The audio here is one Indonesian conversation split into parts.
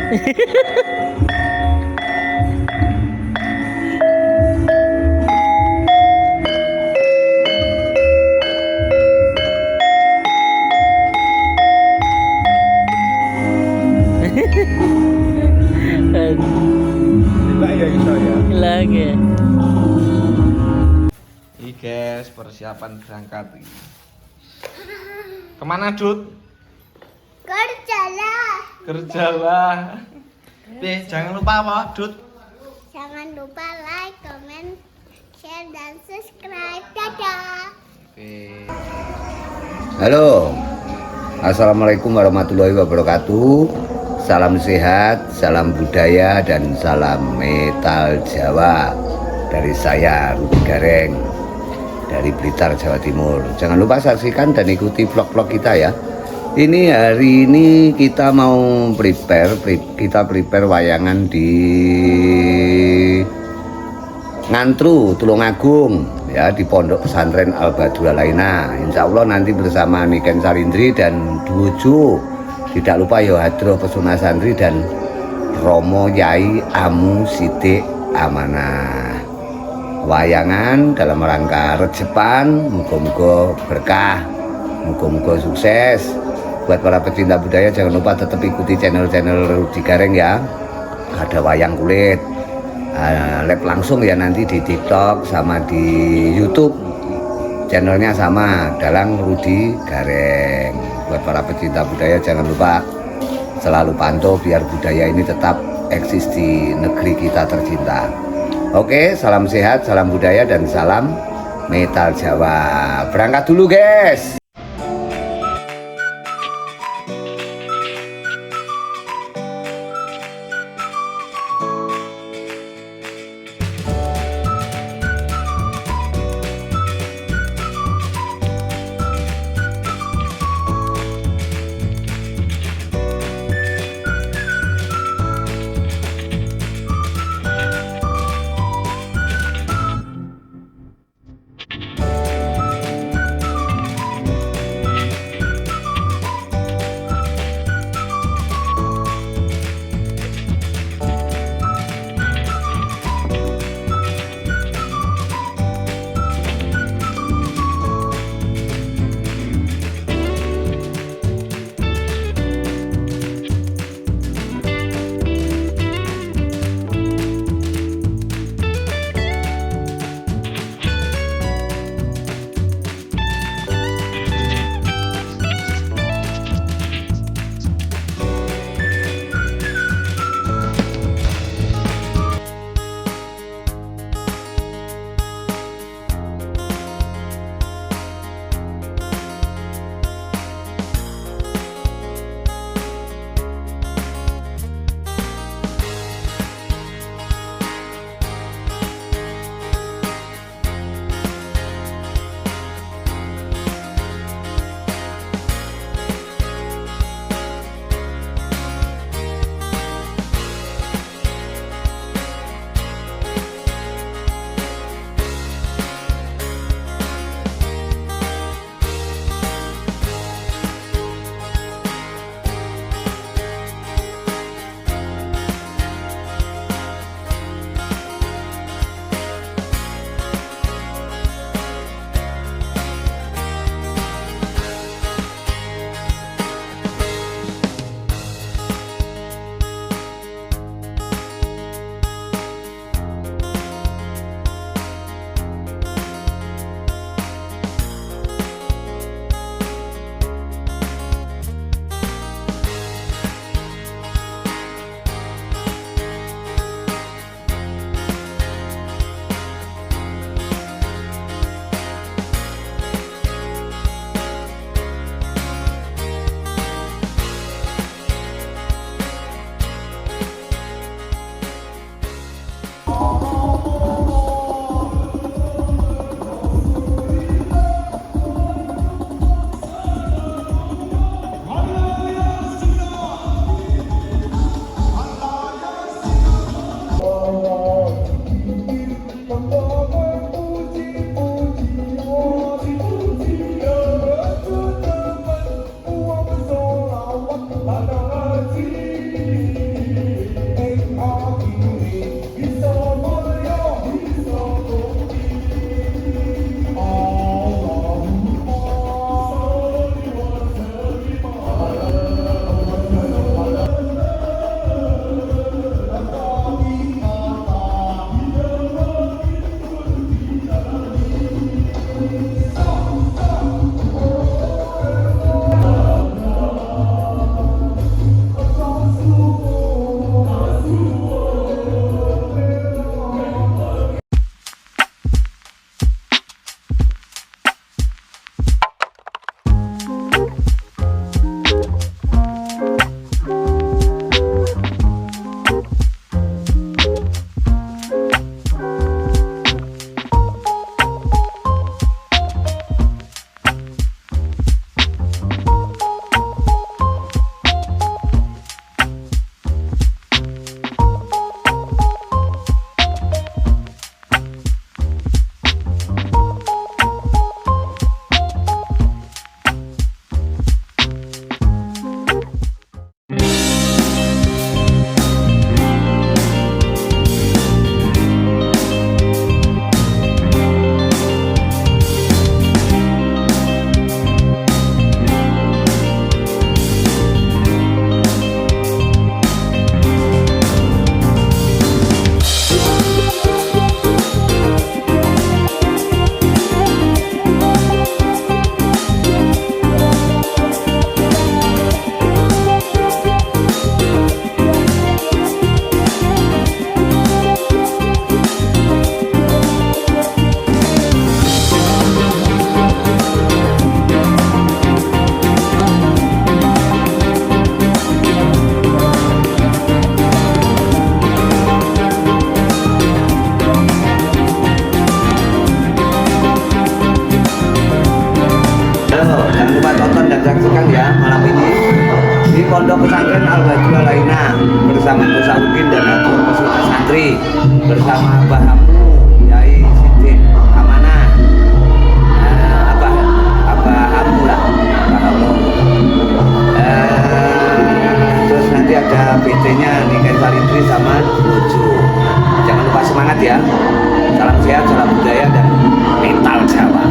Lagi. Ini guys, persiapan berangkat. Kemana Dut? Kerjalah. Kerjalah. Jangan lupa apa Dut? Jangan lupa like, comment, share, dan subscribe. Dadah. Oke. Halo, assalamualaikum warahmatullahi wabarakatuh. Salam sehat, salam budaya, dan salam metal Jawa dari saya Rudi Gareng dari Blitar, Jawa Timur. Jangan lupa saksikan dan ikuti vlog-vlog kita ya. Ini hari ini kita mau prepare wayangan di Ngantru, Tulungagung ya, di Pondok Pesantren Al-Badul Laina. Insya Allah nanti bersama Niken Salindri dan Duojo. Tidak lupa Yohadro Pesona Santri dan Romo Yai Amu Sidik Amanah. Wayangan dalam rangka rejepan, muga-muga berkah, muga-muga sukses. Buat para pecinta budaya jangan lupa tetap ikuti channel-channel Rudi Gareng ya. Ada wayang kulit live langsung ya nanti di TikTok sama di YouTube. Channelnya sama, Dalang Rudi Gareng. Buat para pecinta budaya jangan lupa selalu pantau biar budaya ini tetap eksis di negeri kita tercinta. Oke, salam sehat, salam budaya, dan salam metal Jawa. Berangkat dulu guys. bersama Kusaukin dan Atur Pesuka Santri bersama Mbah Hamu Yai Sidin Amanah, Abah Hamu lah, Abah Hamu. Terus nanti ada PT-nya Niken Salindri sama Bojo. Jangan lupa semangat ya. Salam sehat, salam budaya dan mental Jawa.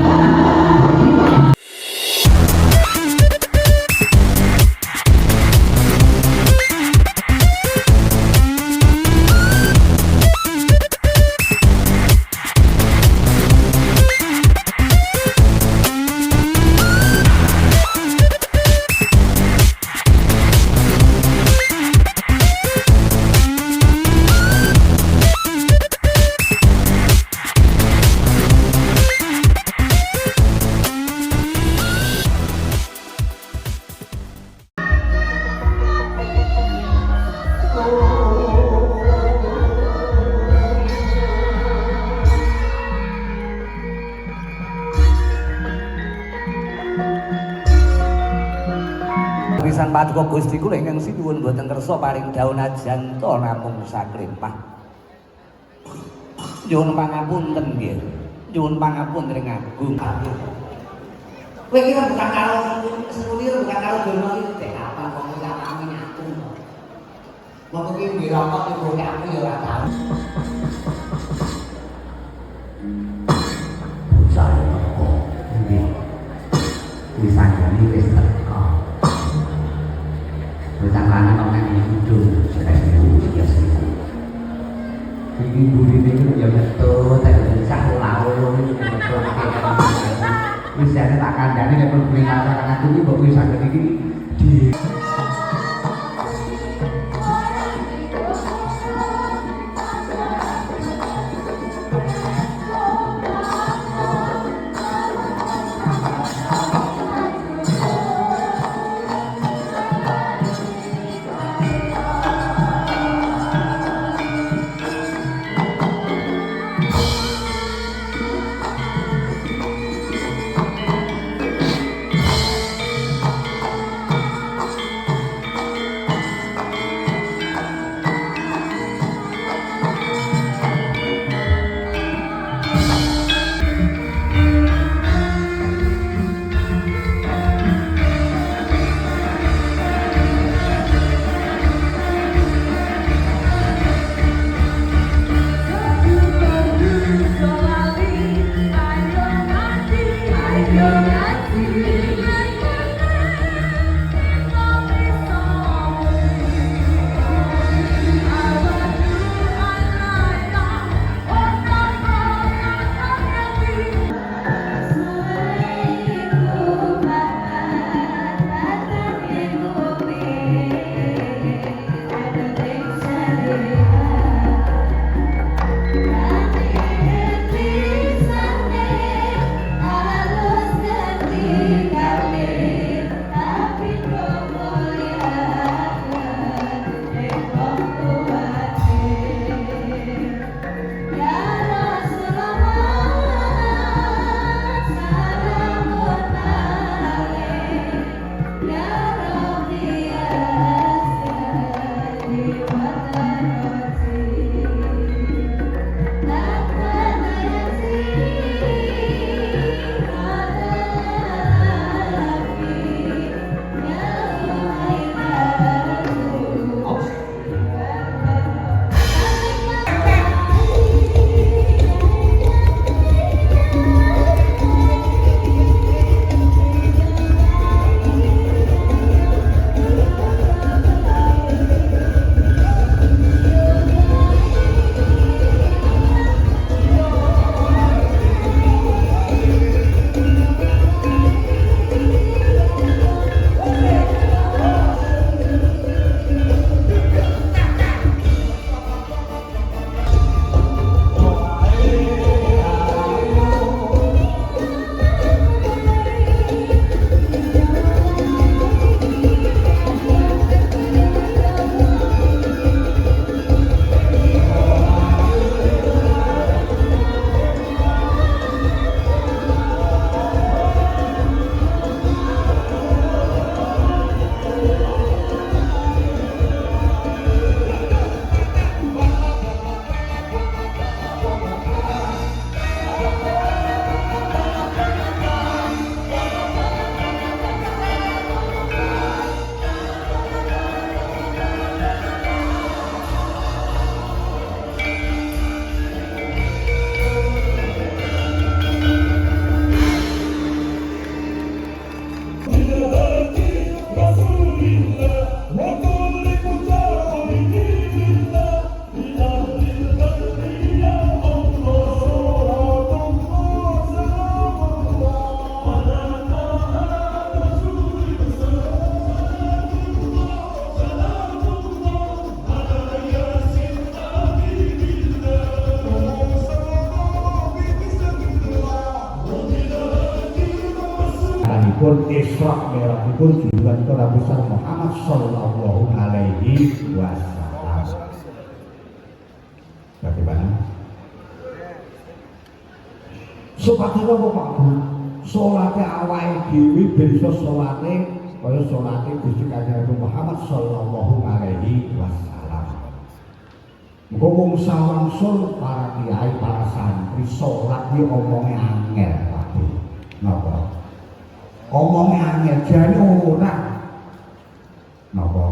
Pisan paduka Gusti kula ingkang sinuwun boten kersa paring daun ajanta namung saklempah. Nyuwun pangapunten nggih. Nyuwun pangapunten ing agung. Kowe iki bukan karo senuli bukan karo dono iki teh apa kok nyatane nyatu. Wong iki ndirokok iku aku ya ora tau. Saya kok nggih. Wis sanjane wis teko. Bertanggalan orang yang hidup sekarang ini biasa. Ini budi ini ya betul, tapi bisa lalu ini betul. Misalnya tak kandani yang berbeli masyarakat itu kok bisa gini di. mi'rajipun junjungan Nabi Muhammad sallallahu alaihi wasallam. Bagaimana? Sepatutnya kok Pak Bu, salate awake dhewe ben iso salate kaya salate Gusti Kanjeng Muhammad sallallahu alaihi wasallam. Muga wong sawangsul para kiai, para santri salat iki omonge angel Pak Bu. Napa? Omonge angel jane ora. Napa?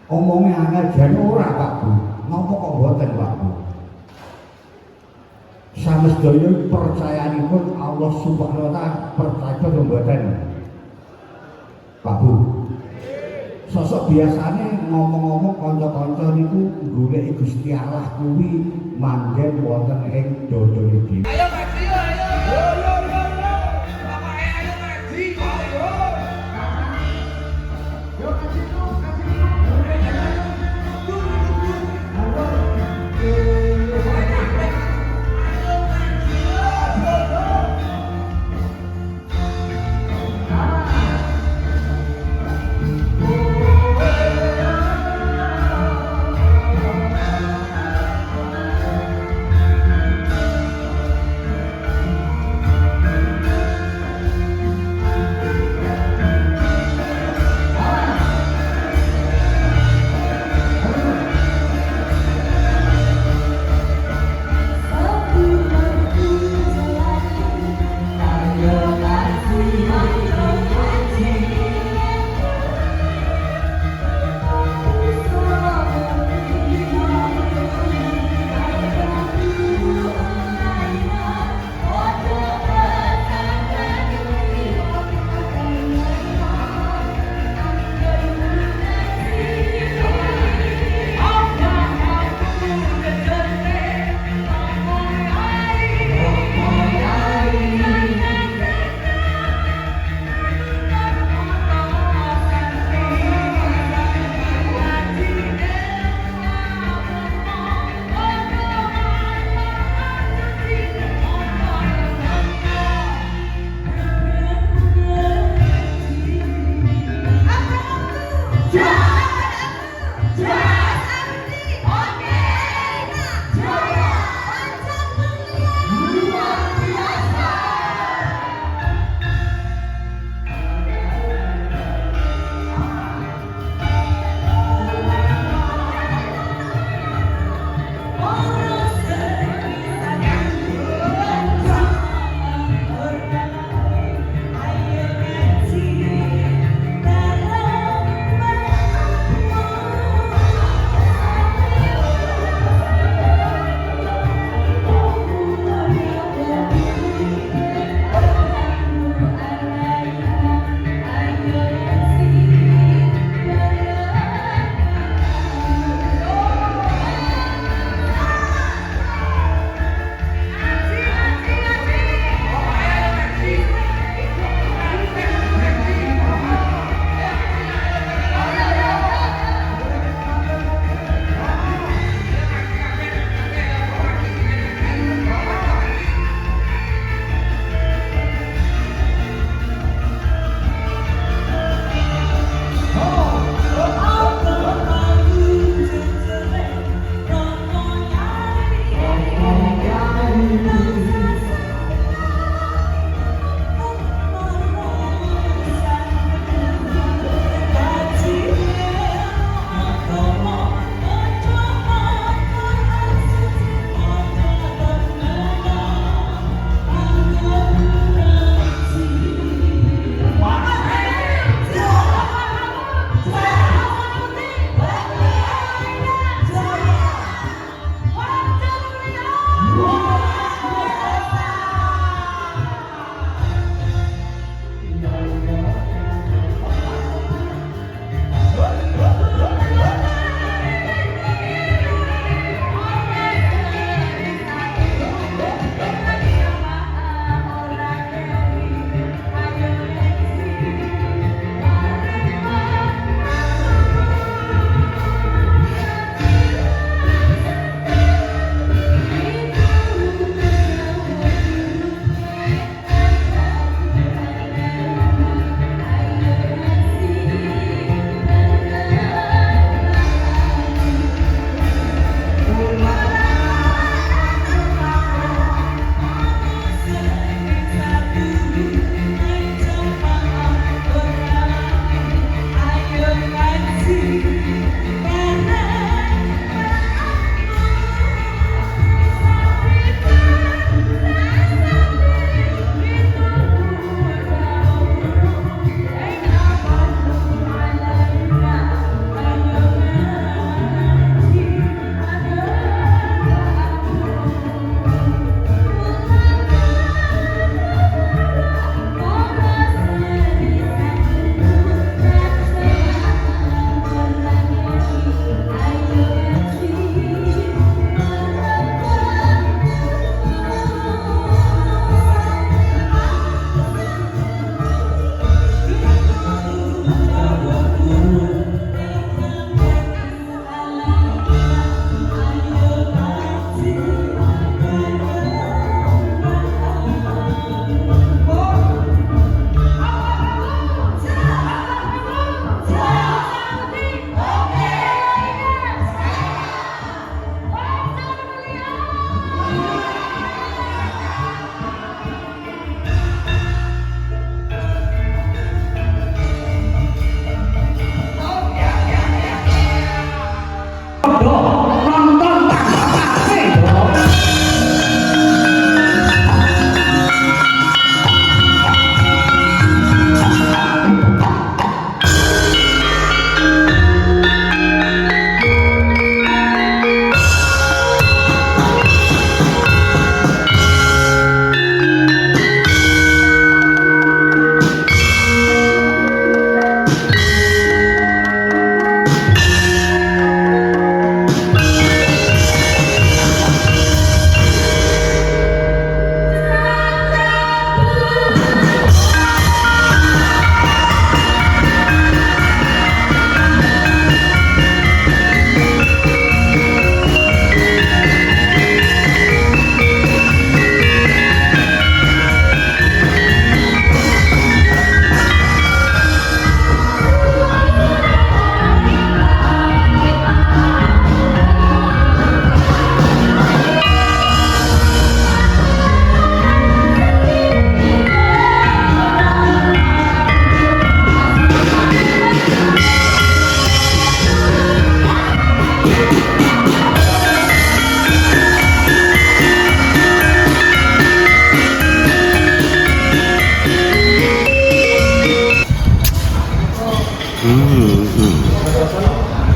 Omonge angel jane ora Pak Bu. Napa kok mboten Pak Bu? Samestaya percayanipun Allah Subhanahu wa taala percaya mboten. Pak Bu. Sosok biasane ngomong-ngomong kanca-kanca niku golek Gusti Allah kuwi manggen wonten ing dodone dhewe. Ayo ngaji ayo. Yo yo yo yo. Bapak ayo ngaji ayo. Yo ngaji lu, ngaji lu.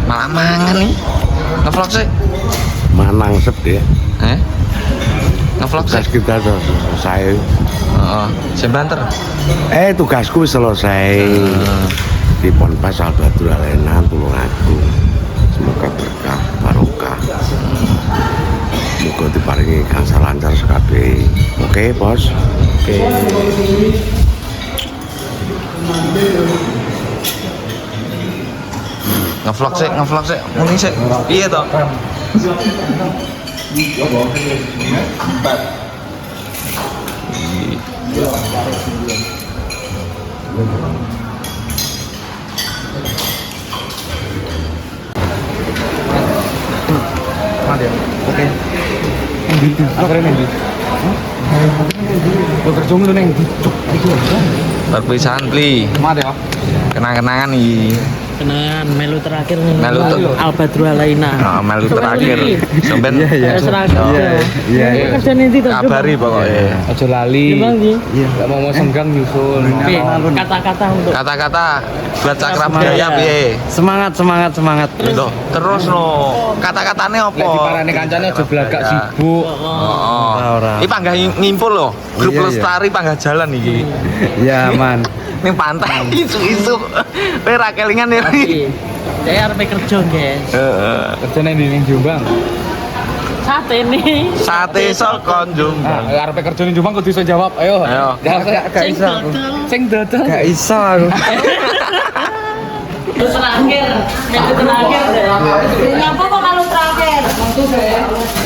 Malah mangan nih. Ngevlog sih. Manang sedih. Ngevlog sih. Tugas kita sudah selesai. Heeh. Sing banter. Tugasku selesai. Di Ponpes Al-Badrul Alaina Tulungagung. Semoga berkah barokah. Semoga diparingi gansal lancar sekali. Oke, Bos. Oke. Ngevlog sih. Muni sih. Iya toh. Oke. Perpisahan beli. Kenang-kenangan nih. Kenangan melu terakhir nih. Melu Al-Badrul Alaina. Melu terakhir. Sampeyan Iya. Kerjaan ini tuh. kabari pokoknya. Aja lali. Enggak mau senggang nyusul. Kata-kata untuk Kata-kata buat cakra budaya piye? semangat. Loh, terus no. Kata-katane opo? Lek diparani kancane aja blagak sibuk. Ora. Iki panggah ngimpul loh. Grup Lestari panggah jalan iki. Ya, Man. Ning pantai isu-isu. Kowe ra kelingan ya. saya harus kerja guys. Heeh. Kerjane ning Jombang. Sate nih. Sate saka Jombang. Arep kerja ning Jombang kudu iso jawab. Ayo. Jawab. Gak iso aku. Sing dodol. Gak iso aku. Terus terakhir. Melu terakhir deh. Nyapa kok malu terakhir?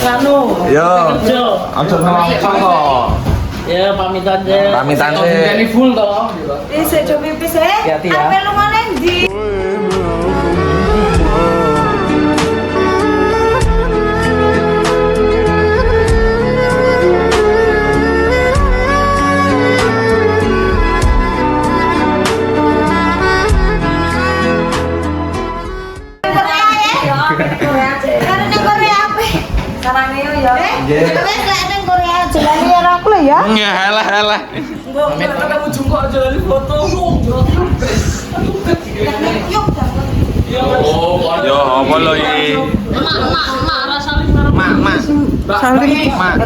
Lanu. Yo. Kerja. Aja nelfon kok. Ya pamitan deh. Pamitan sih. Ini full to. Wis aja pipis e. Hati-hati ya. Ape lu mana ndi? Jelani ya aku lah ya. Ya halah. Ketemu jumpa aja di foto. Yo, apa lo iki? Mak rasane Mak. Mak.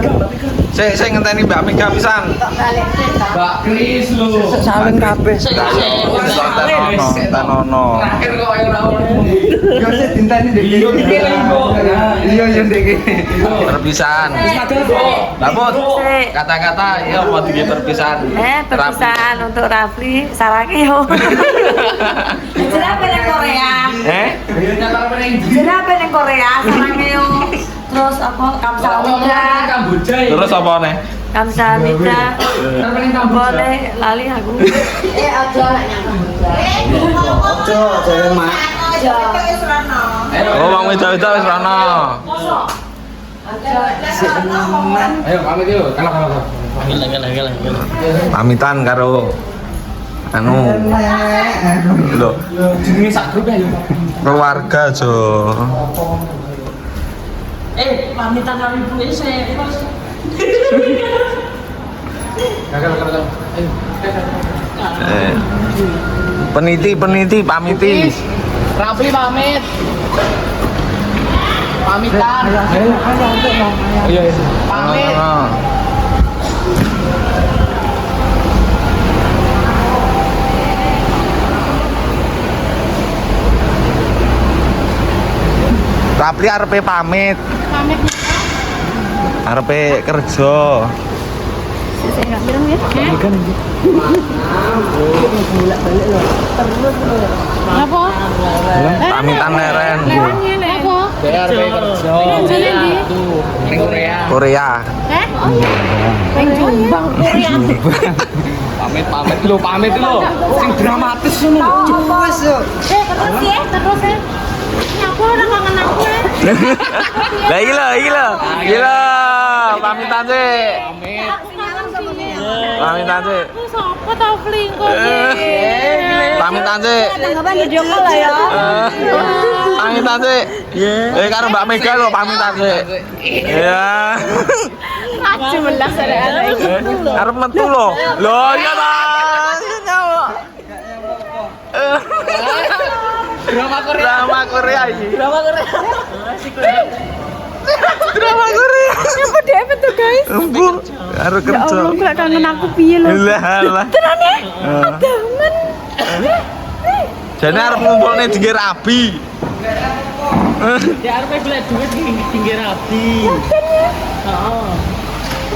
Saya ngenteni Mbak Mega pisan. Mbak Kris lu. saling kabeh. Tanono. Terakhir kok ayo ora ono. Yo sik dinteni ndek kene. Iya yo ndek kene. Perpisahan. Laput. Kata-kata ya apa iki perpisahan? Perpisahan untuk Rafli sarake yo. Jenenge ning Korea. Jenenge ning Korea sarake yo. Terus apa kamsahamnida. Terus apa nih? Kamsahamnida. Boleh lali aku. Aja Ojo, jare Mak. Oh, wong wedok-wedok wis rono. Ayo pamit yuk. Kalah. Gila. Pamitan karo anu lho, Jenenge sak grup ya. keluarga jo. Pamitan karo ibu saya. Kalah. Ayo. Peniti pamiti. Rafli pamit. Pamitan. Iya. Pamit. Rafli arepe pamit. Arepe kerja. saya enggak bilang ya. Apa? Pamitan leren. Apa? Saya arepe kerja. Ning Korea. Korea. Ning Jombang Korea. Pamit lu, sing dramatis ngono. Wes yo. Terus ya. Nyapa ora kangen aku ya. Lah gila. Pamitan sih. Pamit. Sing kangen sama dia. Pamitan sih. Aku sapa tau selingkuh Pamitan sih. Tanggapan video call lah ya. Pamitan sih. Karo Mbak Mega lho pamitan sih. Iya. Acu belas ada Arep metu lho. Lho iya ta. Drama Korea. Drama Korea iki. Drama Korea. Drama Korea. Apa dia betul guys? Bu, karo Ya kerja. Allah, kok kangen aku piye lho. Lah lah. Tenan ya? Adangan. Jane arep ngumpulne tinggi rabi. Dia arep golek duit tinggi rabi. Heeh.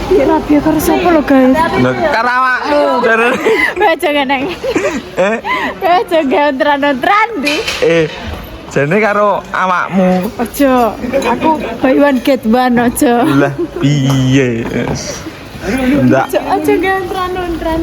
Ya rapi karo sapa lho guys? Lho karo awakmu jare. Kowe aja nang. Kowe aja gawe tran-tran di. Jane karo awakmu. Ojo, aku buy one get one ojo. Lah piye? Ndak. Ojo gawe tran-tran.